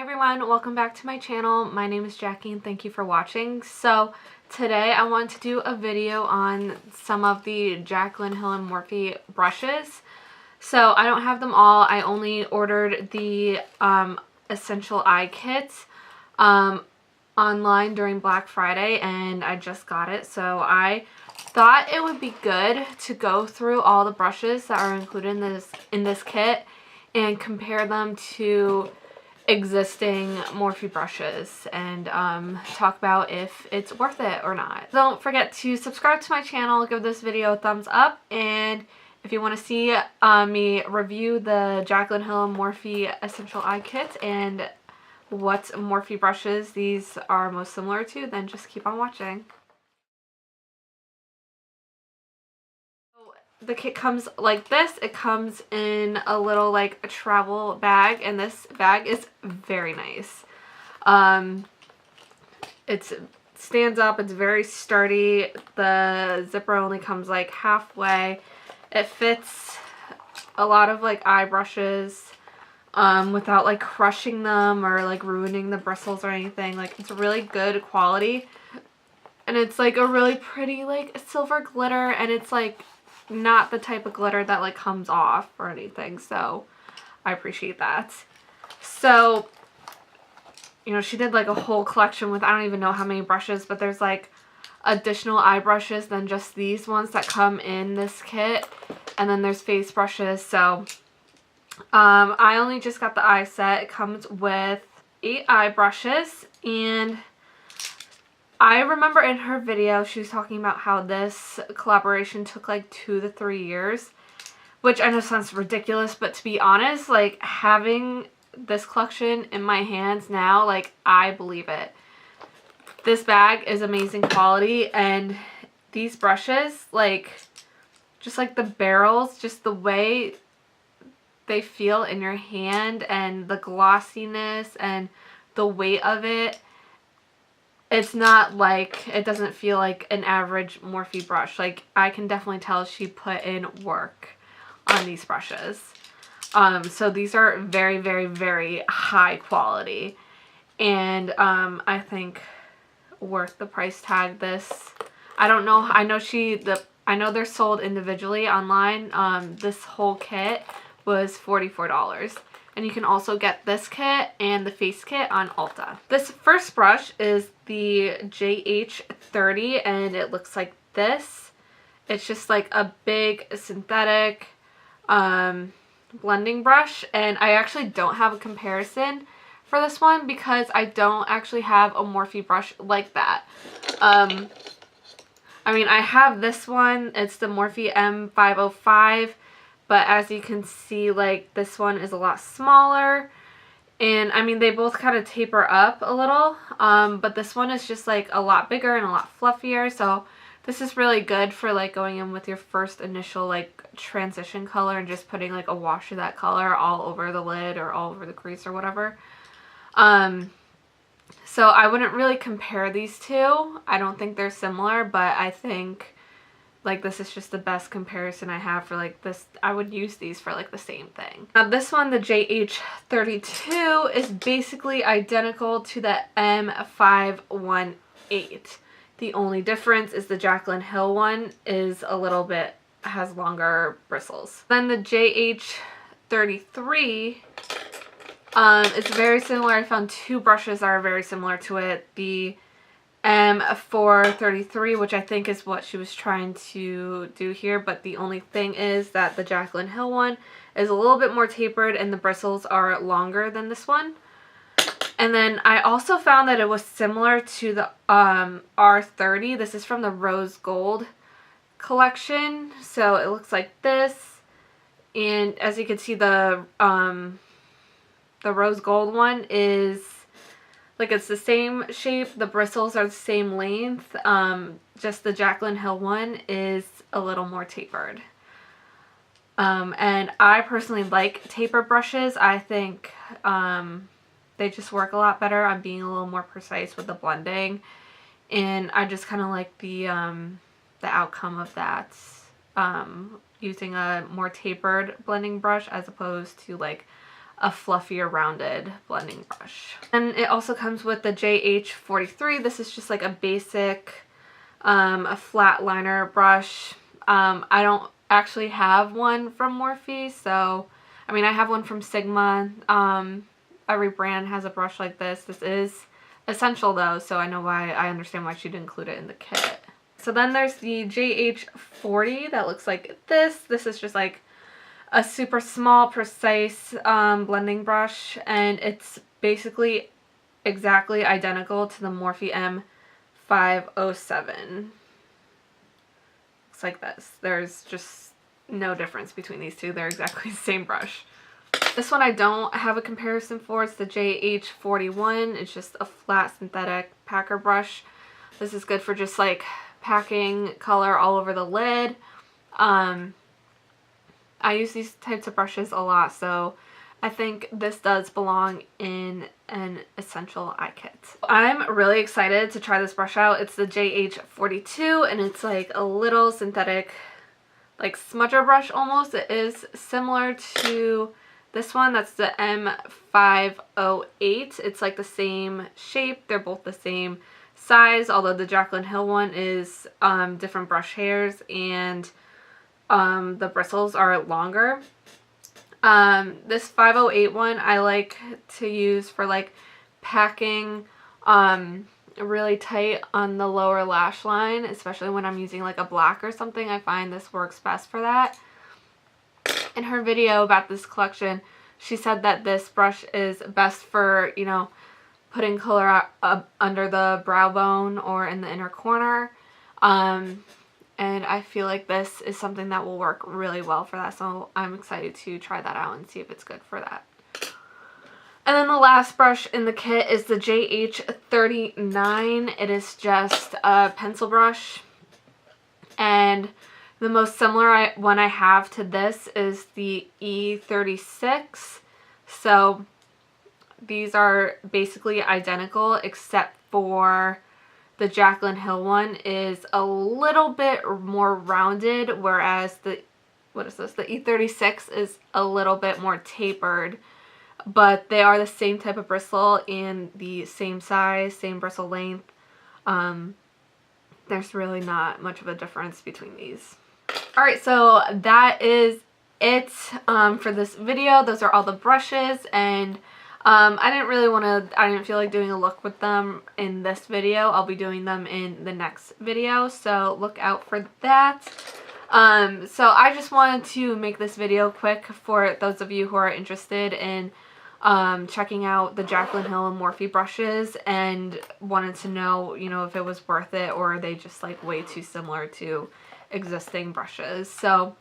Hey everyone, welcome back to my channel. My name is Jackie and thank you for watching. So today I want to do a video on some of the Jaclyn Hill and Morphe brushes. So I don't have them all. I only ordered the Essential Eye Kit online during Black Friday and I just got it. So I thought it would be good to go through all the brushes that are included in this kit and compare them to existing Morphe brushes and talk about if it's worth it or not. Don't forget to subscribe to my channel, give this video a thumbs up, and if you want to see me review the Jaclyn Hill and Morphe Essential Eye Kit and what Morphe brushes these are most similar to, then just keep on watching. The kit comes like this. It comes in a little like a travel bag, and this bag is very nice. It stands up, it's very sturdy. The zipper only comes like halfway. It fits a lot of like eye brushes without like crushing them or like ruining the bristles or anything. Like, it's really good quality, and it's like a really pretty like silver glitter, and it's like not the type of glitter that like comes off or anything, so I appreciate that. So, you know, she did like a whole collection with I don't even know how many brushes, but there's like additional eye brushes than just these ones that come in this kit, and then there's face brushes. So I only just got the eye set. It comes with 8 eye brushes, and I remember in her video she was talking about how this collaboration took like 2 to 3 years, which I know sounds ridiculous, but to be honest, like having this collection in my hands now, like I believe it. This bag is amazing quality, and these brushes, like just like the barrels, just the way they feel in your hand and the glossiness and the weight of it. It's not like, it doesn't feel like an average Morphe brush. Like, I can definitely tell she put in work on these brushes. So these are very, very, very high quality. And I think worth the price tag. This, I don't know, I know they're sold individually online. This whole kit was $44. And you can also get this kit and the face kit on Ulta. This first brush is the JH30, and it looks like this. It's just like a big synthetic blending brush, and I actually don't have a comparison for this one because I don't actually have a Morphe brush like that. I mean, I have this one. It's the Morphe M505. But as you can see, like, this one is a lot smaller. And, I mean, they both kind of taper up a little. But this one is just, like, a lot bigger and a lot fluffier. So, this is really good for, like, going in with your first initial, like, transition color and just putting, like, a wash of that color all over the lid or all over the crease or whatever. So, I wouldn't really compare these two. I don't think they're similar, but I think, like, this is just the best comparison I have for, like, this. I would use these for, like, the same thing. Now, this one, the JH32, is basically identical to the M518. The only difference is the Jaclyn Hill one is a little bit, has longer bristles. Then the JH33, it's very similar. I found 2 brushes that are very similar to it. The M433, which I think is what she was trying to do here, but the only thing is that the Jaclyn Hill one is a little bit more tapered and the bristles are longer than this one. And then I also found that it was similar to the R30. This is from the Rose Gold collection, so it looks like this. And as you can see, the Rose Gold one is like, it's the same shape, the bristles are the same length, just the Jaclyn Hill one is a little more tapered. And I personally like tapered brushes. I think they just work a lot better on being a little more precise with the blending, and I just kind of like the outcome of that, using a more tapered blending brush as opposed to like a fluffier rounded blending brush. And it also comes with the JH43. This is just like a basic a flat liner brush. I don't actually have one from Morphe, so I mean I have one from Sigma. Every brand has a brush like this. This is essential though, so I know why, I understand why she didn't include it in the kit. So then there's the JH40 that looks like this. This is just like a super small, precise blending brush, and it's basically exactly identical to the Morphe M507. Looks like this. There's just no difference between these two. They're exactly the same brush. This one I don't have a comparison for. It's the JH41. It's just a flat synthetic packer brush. This is good for just like packing color all over the lid. I use these types of brushes a lot, so I think this does belong in an essential eye kit. I'm really excited to try this brush out. It's the JH42, and it's like a little synthetic, like smudger brush almost. It is similar to this one. That's the M508. It's like the same shape. They're both the same size, although the Jaclyn Hill one is different brush hairs, and the bristles are longer. This 508 one I like to use for like packing really tight on the lower lash line, especially when I'm using like a black or something. I find this works best for that. In her video about this collection, she said that this brush is best for, you know, putting color up under the brow bone or in the inner corner. And I feel like this is something that will work really well for that, so I'm excited to try that out and see if it's good for that. And then the last brush in the kit is the JH39. It is just a pencil brush, and the most similar one I have to this is the E36. So these are basically identical, except for the Jaclyn Hill one is a little bit more rounded, whereas the, what is this? The E36 is a little bit more tapered, but they are the same type of bristle and the same size, same bristle length. There's really not much of a difference between these. Alright, so that is it for this video. Those are all the brushes, and I didn't feel like doing a look with them in this video. I'll be doing them in the next video, so look out for that. So I just wanted to make this video quick for those of you who are interested in checking out the Jaclyn Hill and Morphe brushes and wanted to know, you know, if it was worth it or are they just like way too similar to existing brushes. So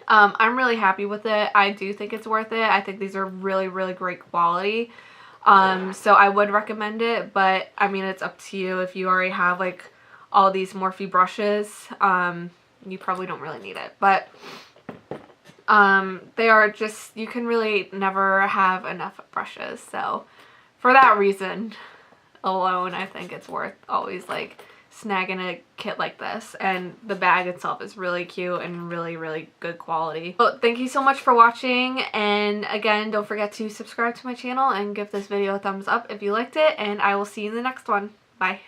I'm really happy with it. I do think it's worth it. I think these are really, really great quality. So I would recommend it, but I mean, it's up to you. If you already have like all these Morphe brushes, you probably don't really need it, but they are just, you can really never have enough brushes. So for that reason alone, I think it's worth always like snagging a kit like this, and the bag itself is really cute and really, really good quality. So thank you so much for watching, and again, don't forget to subscribe to my channel and give this video a thumbs up if you liked it, and I will see you in the next one. Bye.